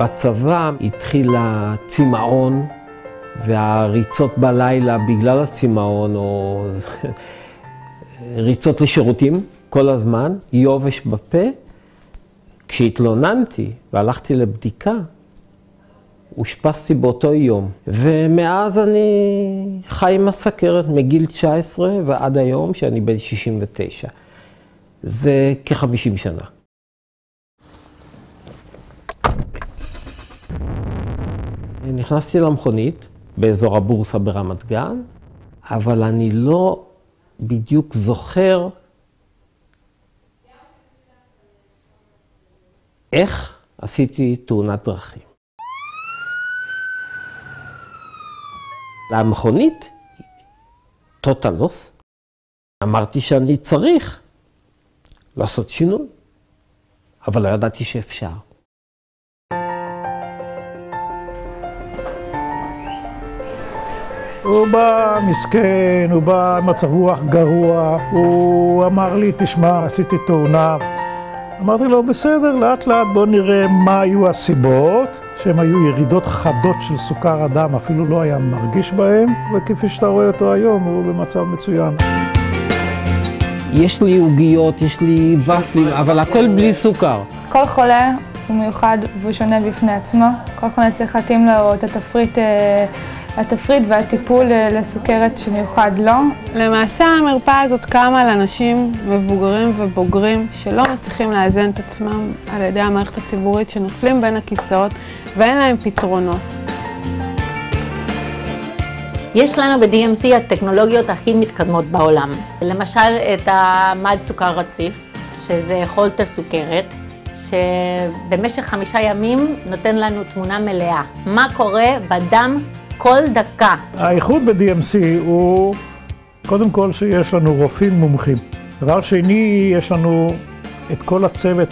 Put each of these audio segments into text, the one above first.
בצבא התחיל הצמאון והריצות בלילה בגלל הצמאון, או ריצות לשירותים כל הזמן, יובש בפה. כשהתלוננתי והלכתי לבדיקה, אושפזתי באותו יום. ומאז אני חי עם הסכרת מגיל 19 ועד היום, שאני בן 69. זה כ-50 שנה. נכנסתי למכונית באזור הבורסה ברמת גן, אבל אני לא בדיוק זוכר איך עשיתי תאונת דרכים. למכונית, total loss, אמרתי שאני צריך לעשות שינוי, אבל לא ידעתי שאפשר. הוא בא מסכן, הוא בא מצב רוח גרוע, הוא אמר לי, תשמע, עשיתי תאונה. אמרתי לו, בסדר, לאט לאט בוא נראה מה היו הסיבות, שהן היו ירידות חדות של סוכר הדם, אפילו לא היה מרגיש בהן, וכפי שאתה רואה אותו היום, הוא במצב מצוין. יש לי עוגיות, יש לי ופלים, אבל הכל בלי סוכר. כל חולה הוא מיוחד והוא שונה בפני עצמו. כל חולה צריך להתאים לו את התפריט והטיפול לסוכרת שמיוחד לו. למעשה המרפאה הזאת קמה לאנשים מבוגרים ובוגרים שלא מצליחים לאזן את עצמם על ידי המערכת הציבורית, שנופלים בין הכיסאות ואין להם פתרונות. יש לנו ב-DMC הטכנולוגיות הכי מתקדמות בעולם. למשל את המד סוכר רציף, שזה חולטר סוכרת, שבמשך 5 ימים נותן לנו תמונה מלאה. מה קורה בדם כל דקה. האיכות ב-DMC הוא קודם כל שיש לנו רופאים מומחים. דבר שני, יש לנו את כל הצוות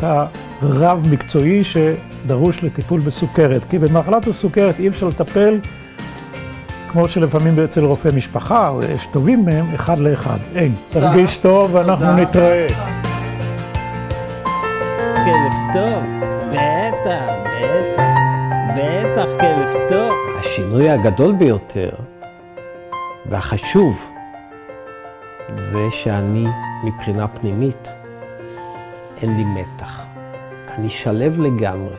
הרב מקצועי שדרוש לטיפול בסוכרת. כי במחלת הסוכרת אי אפשר לטפל כמו שלפעמים אצל רופא משפחה, או יש טובים מהם, 1 ל-1. אין. תרגיש טוב ואנחנו נתראה. כלב טוב, בטח כלב טוב. השינוי הגדול ביותר והחשוב זה שאני מבחינה פנימית אין לי מתח. אני שלב לגמרי.